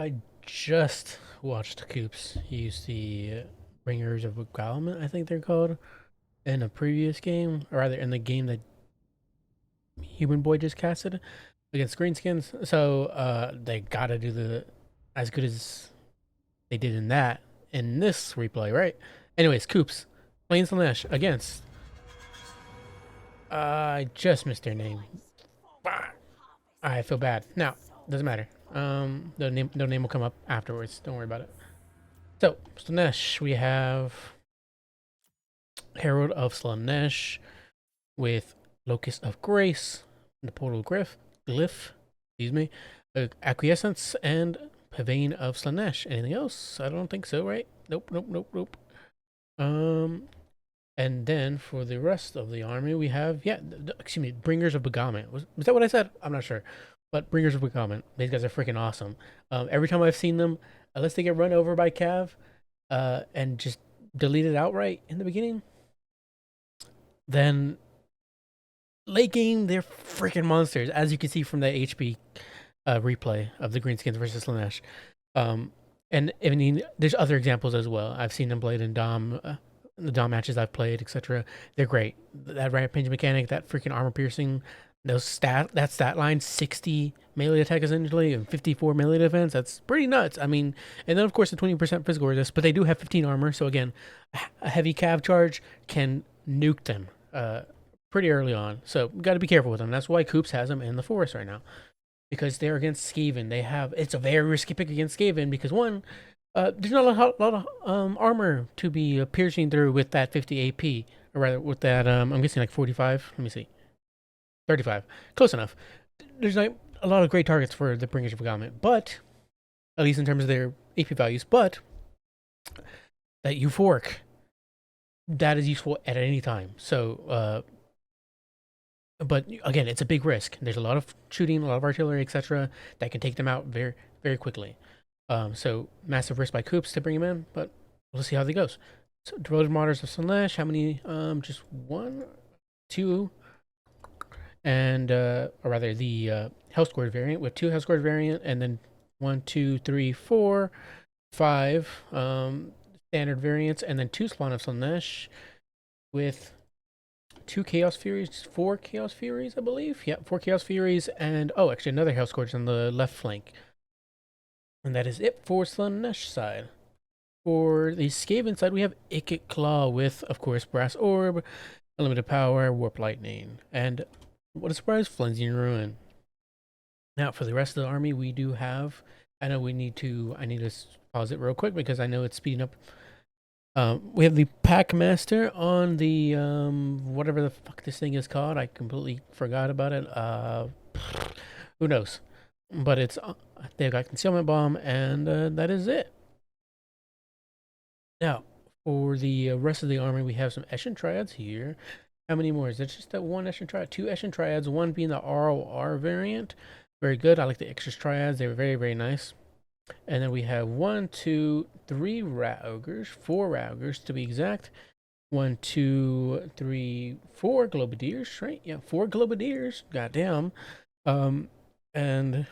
I just watched Coops use the Bringers of Beguilement, I think they're called, in a previous game, or rather in the game that Human Boy just casted against Greenskins. So they gotta do the as good as they did in that in this replay, right? Anyways, Coops playing Slaanesh against. I just missed their name. I feel bad. Now doesn't matter. The name will come up afterwards. Don't worry about it. So, Slaanesh, we have Herald of Slaanesh with Locust of Grace, the Portal Glyph, excuse me, Acquiescence, and Pavane of Slaanesh. Anything else? I don't think so, right? Nope, nope, nope, nope. And then for the rest of the army, we have, excuse me, Bringers of Beguilement. Was that what I said? I'm not sure. But Bringers of Beguilement, these guys are freaking awesome. Every time I've seen them, unless they get run over by Cav, and just deleted outright in the beginning, then late game, they're freaking monsters, as you can see from the HP replay of the Greenskins versus Slaanesh. And I mean, there's other examples as well. I've seen them played in Dom, the Dom matches I've played, etc. They're great. That rampage mechanic, that freaking armor piercing, that stat line, 60 melee attack essentially and 54 melee defense. That's pretty nuts. I mean, and then of course the 20% physical resist, but they do have 15 armor. So again, a heavy cav charge can nuke them pretty early on. So got to be careful with them. That's why Coops has them in the forest right now, because they're against Skaven. It's a very risky pick against Skaven because one, there's not a lot of armor to be piercing through with that 50 AP, or rather with that I'm guessing like 45. Let me see, 35, close enough. There's like a lot of great targets for the Bringers of Beguilement, but at least in terms of their AP values. But that euphoric, that is useful at any time. So but again, it's a big risk. There's a lot of shooting, a lot of artillery, etc., that can take them out very, very quickly. So massive risk by Coops to bring him in, but we'll see how that goes. So Devoted Martyrs of Slaanesh, how many? Just one, two, and or rather the Hellscourge variant with two Hellscourge variant, and then 1, 2, 3, 4, 5 standard variants, and then two Spawn of Slaanesh with two Chaos Furies, four Chaos Furies, I believe. Yeah, four Chaos Furies, and oh, actually another Hellscourge on the left flank. And that is it for Slaanesh side. For the Skaven side, we have Ikit Claw with, of course, Brass Orb, Unlimited Power, Warp Lightning, and what a surprise, Frenzied Ruin. Now, for the rest of the army, we do have. I need to pause it real quick because I know it's speeding up. We have the Packmaster on the whatever the fuck this thing is called. I completely forgot about it. Who knows? But it's they've got Concealment Bomb, and that is it. Now, for the rest of the army, we have some Eshin Triads here. How many more? Is it just that one Eshin Triad? Two Eshin Triads, one being the ROR variant. Very good. I like the extra Triads. They were very, very nice. And then we have 1, 2, 3 Rat Ogres, 4 Rat Ogres to be exact. 1, 2, 3, 4 Globadiers, right? Yeah, 4 Globadiers. Goddamn. And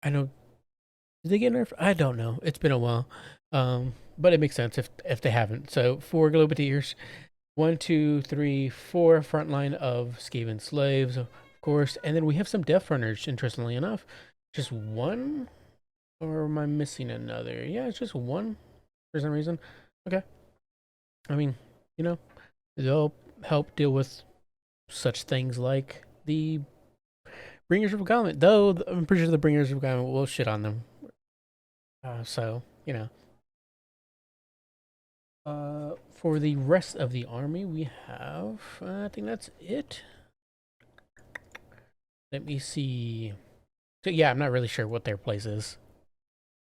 I know, did they get nerfed? I don't know. It's been a while. But it makes sense if they haven't. So 4 Globadiers, 1, 2, 3, 4 frontline of Skaven slaves, of course. And then we have some Death Runners, interestingly enough. Just one? Or am I missing another? Yeah, it's just one for some reason. Okay. I mean, they'll help deal with such things like the Bringers of Beguilement. Though, I'm pretty sure the Bringers of Beguilement will shit on them. So, for the rest of the army, we have, I think that's it. Let me see. So, yeah, I'm not really sure what their place is.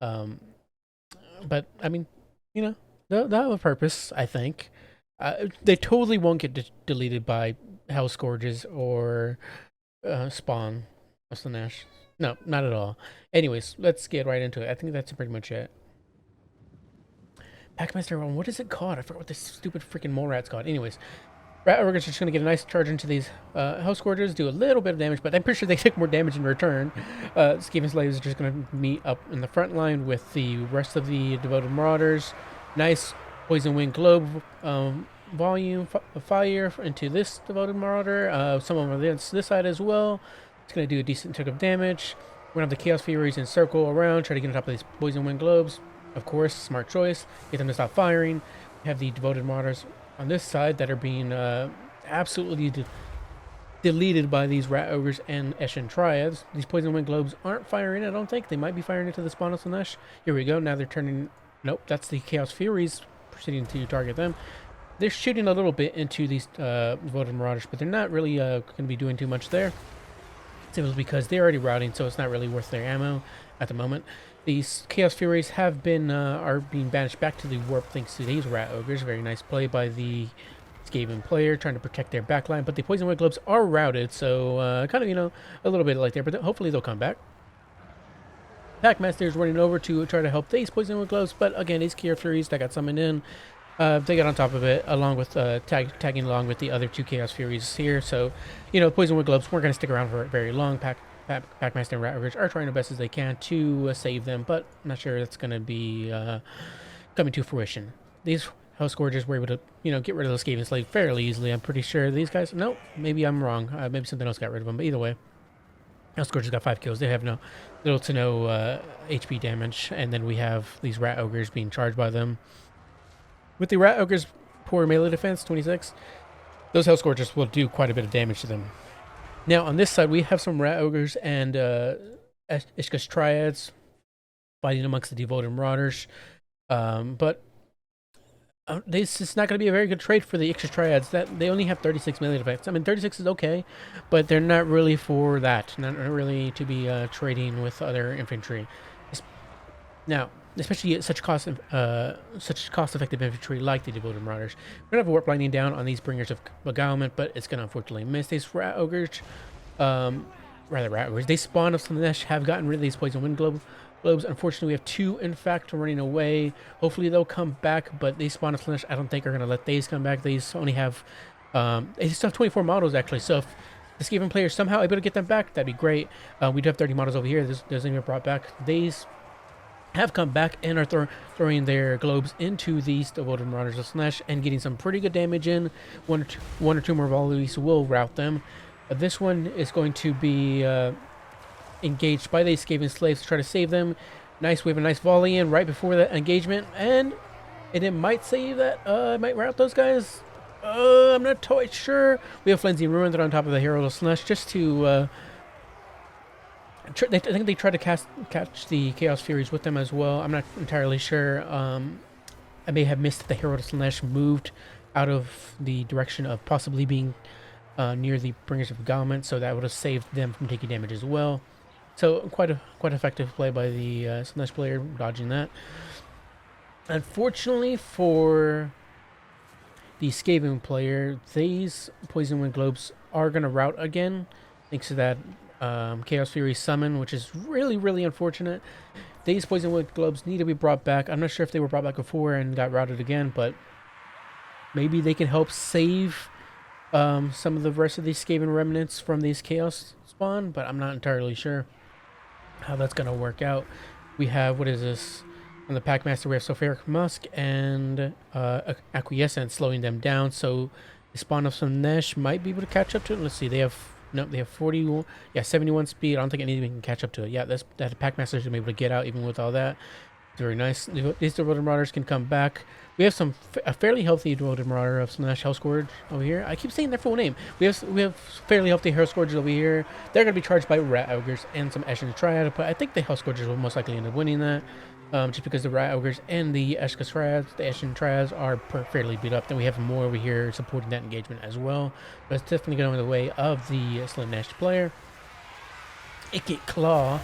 But I mean, they'll have a purpose, I think. They totally won't get deleted by Hell Scourges or Spawn of Slaanesh. No, not at all. Anyways, let's get right into it. I think that's pretty much it. Packmaster 1, what is it called? I forgot what this stupid freaking mole rat's called. Anyways, Rat Ogres are just going to get a nice charge into these Hell Scourgers, do a little bit of damage, but I'm pretty sure they take more damage in return. Skaven Slaves are just going to meet up in the front line with the rest of the Devoted Marauders. Nice Poison Wind Globe volume fire into this Devoted Marauder. Some of them are this side as well. It's going to do a decent chunk of damage. We're going to have the Chaos Furies encircle around, try to get on top of these Poison Wind Globes. Of course, smart choice. Get them to stop firing. We have the Devoted Marauders on this side that are being absolutely deleted by these Rat Ogres and Eshin Triads. These Poison Wind Globes aren't firing, I don't think. They might be firing into the spawn of Slaanesh. Here we go. Now they're turning... Nope, that's the Chaos Furies proceeding to target them. They're shooting a little bit into these Devoted Marauders, but they're not really going to be doing too much there. Simply because they're already routing, so it's not really worth their ammo at the moment. These Chaos Furies have been are being banished back to the warp thanks to these Rat Ogres. Very nice play by the Skaven player, trying to protect their backline. But the Poison Wind Globes are routed, so kind of, a little bit like there, but hopefully they'll come back. Packmaster is running over to try to help these Poison Wind Globes, but again, these Chaos Furies that got summoned in, they got on top of it, along with tagging along with the other two Chaos Furies here. So, Poison Wind Globes weren't going to stick around for very long. Packmaster and Rat Ogres are trying the best as they can to save them, but I'm not sure that's going to be coming to fruition. These Hell Scourgers were able to, get rid of those Skaven Slaves fairly easily. I'm pretty sure these guys... Nope, maybe I'm wrong. Maybe something else got rid of them, but either way. Hell Scourgers got 5 kills. They have little to no HP damage, and then we have these Rat Ogres being charged by them. With the Rat Ogres' poor melee defense, 26, those Hell Scourgers will do quite a bit of damage to them. Now, on this side, we have some Rat Ogres and Ishka's Triads fighting amongst the Devoted Marauders. But this is not going to be a very good trade for the Ishka's Triads. That they only have 36 melee defense. I mean, 36 is okay, but they're not really for that. Not really to be trading with other infantry. Now, especially at such cost-effective infantry like the Devoted Marauders. We're going to have a Warp Lightning down on these Bringers of Beguilement, but it's going to unfortunately miss. These Rat Ogres, Rat Ogres, they spawn of Slaanesh have gotten rid of these Poison Wind Globes. Unfortunately, we have 2, in fact, running away. Hopefully they'll come back, but these spawn of Slaanesh, I don't think are going to let these come back. These only have, they still have 24 models, actually, so if the Skaven player is somehow able to get them back, that'd be great. We do have 30 models over here. This doesn't even brought back. These have come back and are throwing their globes into these Devoted Marauders of Slaanesh and getting some pretty good damage in. One or two more volleys will rout them. This one is going to be engaged by these Skaven Slaves to try to save them. Nice, we have a nice volley in right before that engagement, and it might save that. It might rout those guys. I'm not totally sure. We have Frenzy and Ruin that are on top of the Herald of Slaanesh just to... I think they tried to catch the Chaos Furies with them as well. I'm not entirely sure. I may have missed that the Herald of Slaanesh moved out of the direction of possibly being near the Bringers of Beguilement, so that would have saved them from taking damage as well. So quite effective play by the Slaanesh player, dodging that. Unfortunately for the Skaven player, these Poison Wind Globes are going to rout again, thanks to that Chaos Fury summon, which is really unfortunate. These Poison Wind Globes need to be brought back. I'm not sure if they were brought back before and got routed again, but maybe they can help save some of the rest of these Skaven remnants from these Chaos spawn, but I'm not entirely sure how that's going to work out. We have, what is this? On the Packmaster, we have Sulfuric Musk and Acquiescence slowing them down, so the spawn of Slaanesh might be able to catch up to it. Let's see, they have 71 speed. I don't think anything can catch up to it. Yeah, that Packmaster is going to be able to get out even with all that. Very nice. These Devoted Marauders can come back. We have a fairly healthy Devoted Marauder of Slaanesh Hell Scourge over here. I keep saying their full name. We have fairly healthy Hell Scourges over here. They're going to be charged by Rat Ogres and some Eshin Triad, but I think the Hell Scourges will most likely end up winning that. Just because the Rat Ogres and the Eshka Triads, the Eshin Triads, are fairly beat up. Then we have more over here supporting that engagement as well. But it's definitely going the way of the Slaanesh player. Ikit Claw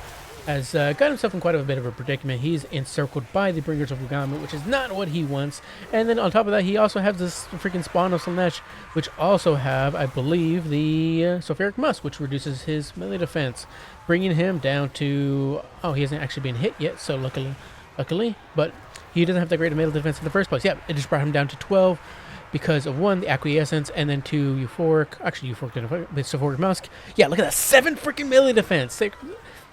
has got himself in quite a bit of a predicament. He's encircled by the Bringers of Beguilement, which is not what he wants. And then on top of that, he also has this freaking spawn of Slaanesh, which also have, I believe, the Sulfuric Musk, which reduces his melee defense, bringing him down to... Oh, he hasn't actually been hit yet, so luckily, but he doesn't have that great melee defense in the first place. Yeah, it just brought him down to 12. because of one, the acquiescence, and then two, euphoric. Actually, euphoric didn't affect, but Sephoric Musk. Yeah, look at that, 7 freaking melee defense.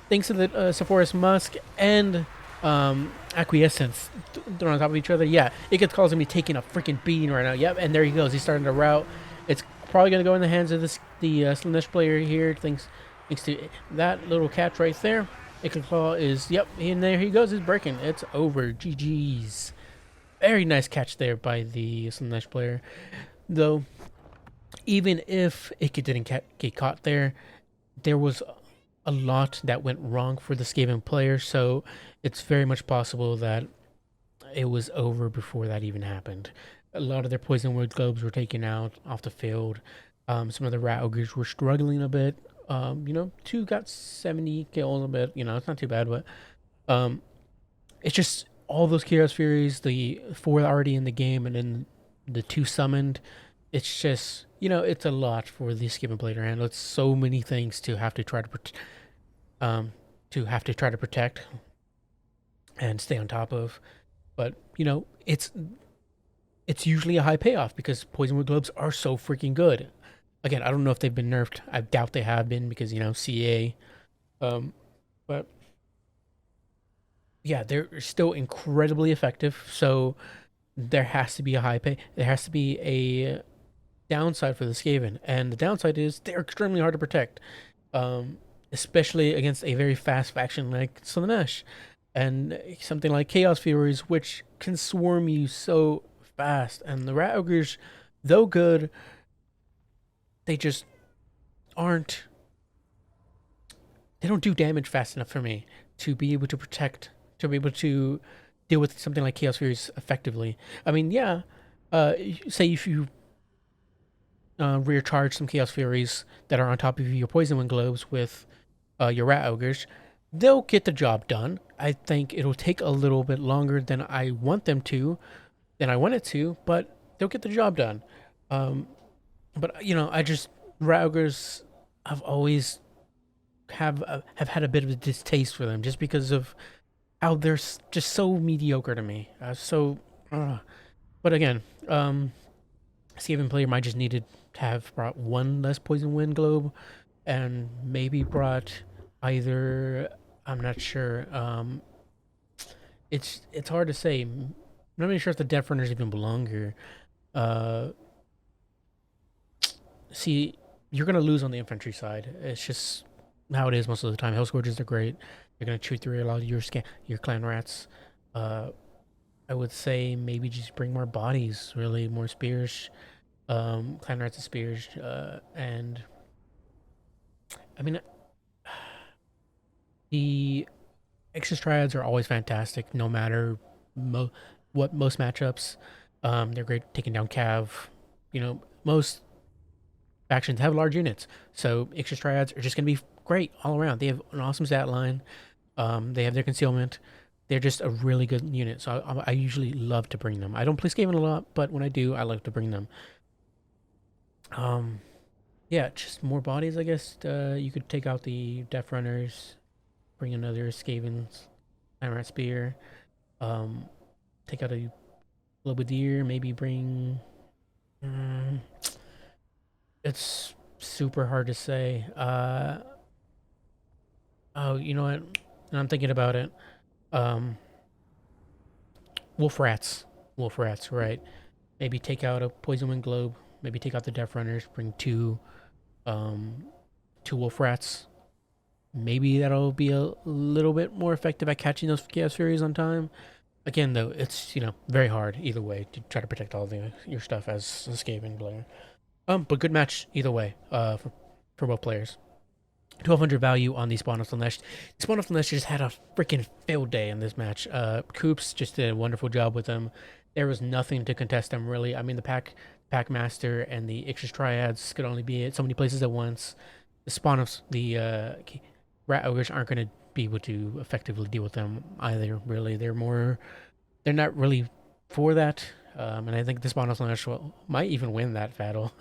Thanks to the Sephorus Musk and acquiescence thrown on top of each other. Yeah, it gets causing me taking a freaking beating right now. Yep, and there he goes. He's starting to rout. It's probably gonna go in the hands of the Slaanesh player here. Thanks to that little catch right there. Claw is, yep, and there he goes. He's breaking. It's over. GG's. Very nice catch there by the Slaanesh player. Though, even if Ika didn't get caught there, there was a lot that went wrong for the Skaven player, so it's very much possible that it was over before that even happened. A lot of their poison wood globes were taken out off the field. Some of the rat ogres were struggling a bit. Two got 70 kills a bit. It's not too bad, but it's just all those Chaos Furies, the 4 already in the game, and then the 2 summoned. It's just, it's a lot for the Skaven player to handle. It's so many things to have to try to protect and stay on top of. But it's usually a high payoff because poison wood globes are so freaking good. Again, I don't know if they've been nerfed. I doubt they have been because CA. But yeah, they're still incredibly effective. So there has to be a high pay. There has to be a downside for the Skaven, and the downside is they're extremely hard to protect, especially against a very fast faction like Slaanesh, and something like Chaos Furies, which can swarm you so fast. And the Rat Ogres, though good, they just aren't. They don't do damage fast enough for me to be able to protect, to be able to deal with something like Chaos Furies effectively. I mean, yeah, say if you rear charge some Chaos Furies that are on top of your Poison Wind Globes with your Rat Ogres, they'll get the job done. I think it'll take a little bit longer than I want them to, than I want it to, but they'll get the job done. But I just Rat Ogres, I've always have had a bit of a distaste for them just because of how they're just so mediocre to me. But again, Skaven player might just needed to have brought one less Poison Wind Globe, and maybe brought either, I'm not sure. It's hard to say. I'm not even sure if the Death Runners even belong here. See, you're gonna lose on the infantry side. It's just how it is most of the time. Hell Scourges are great. They're gonna chew through a lot of your clan rats. I would say maybe just bring more bodies, really, more spears, clan rats and spears, and I mean, the Exodus Triads are always fantastic, no matter what most matchups. They're great taking down Cav. Most factions have large units, so Exodus Triads are just going to be great all around. They have an awesome stat line. They have their concealment. They're just a really good unit, so I usually love to bring them. I don't play Skaven a lot, but when I do, I love to bring them. Yeah, just more bodies, I guess. You could take out the Death Runners, bring another Skaven's Rat Spear, take out a Lobadeer, maybe bring... it's super hard to say. Oh, you know what? And I'm thinking about it. Wolf Rats, right? Maybe take out a Poison Wind Globe. Maybe take out the Death Runners. Bring two Wolf Rats. Maybe that'll be a little bit more effective at catching those Chaos Furies on time. Again, though, it's very hard either way to try to protect all your stuff as a Skaven player. But good match either way. For both players. 1200 value on the Spawn of Slaanesh. Spawn of Slaanesh just had a freaking field day in this match. Coops just did a wonderful job with them. There was nothing to contest them, really. I mean, the Pack Master and the Ixis Triads could only be at so many places at once. The Spawn of the Rat Ogres aren't going to be able to effectively deal with them either, really. They're not really for that. And I think the Spawn of Slaanesh might even win that battle.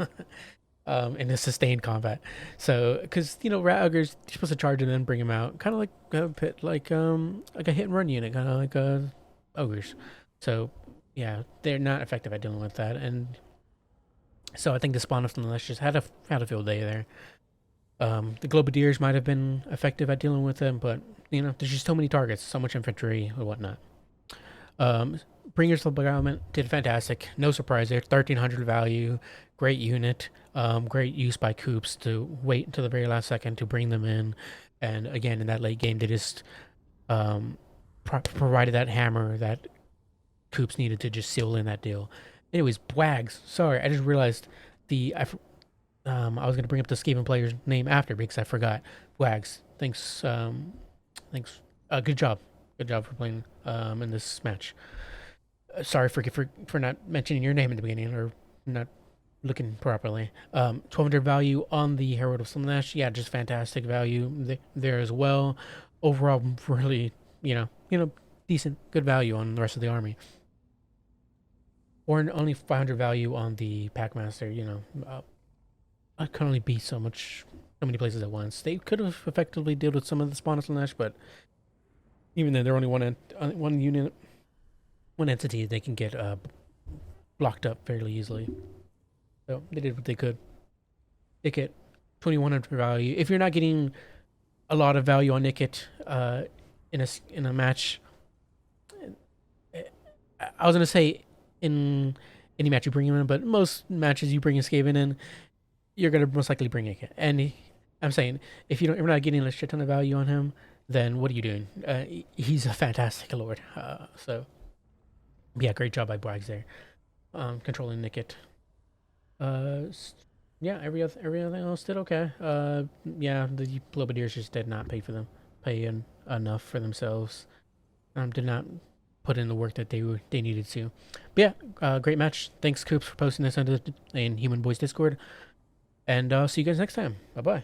In a sustained combat. So, because Rat Ogres, you're supposed to charge and then bring them out, kind of like a pit, like a hit and run unit, kind of like ogres. So, yeah, they're not effective at dealing with that. And So I think the spawn of Slaanesh just had a field day there. The Globadiers might have been effective at dealing with them, but there's just so many targets, so much infantry or whatnot. Um, Bringers of the Beguilement did fantastic. No surprise there. 1300 value, great unit. Great use by Coops to wait until the very last second to bring them in. And again, in that late game, they just provided that hammer that Coops needed to just seal in that deal. Anyways, Wags. Sorry, I just realized I was gonna bring up the Skaven player's name after because I forgot. Wags. Thanks. Thanks. Good job. Good job for playing in this match. Sorry for not mentioning your name in the beginning or not looking properly. 1200 value on the Herald of Slaanesh. Yeah, just fantastic value there as well. Overall, really, decent, good value on the rest of the army. Or only 500 value on the Packmaster. I could only be so many places at once. They could have effectively dealt with some of the spawn of Slaanesh, but even then, they're only one unit, one entity. They can get blocked up fairly easily. So they did what they could. Nickit, 2100 value. If you're not getting a lot of value on Nickit in a match, I was gonna say in any match you bring him in, but most matches you bring a Skaven in, you're gonna most likely bring Nickit. And I'm saying if you're not getting a shit ton of value on him, then what are you doing? He's a fantastic lord. So yeah, great job by Braggs there, controlling Nickit. Yeah, everything else did okay. Yeah, the Globadiers just did not pay enough for themselves. Did not put in the work that they needed to. But yeah, great match. Thanks, Coops, for posting this in Human Boys Discord. And see you guys next time. Bye bye.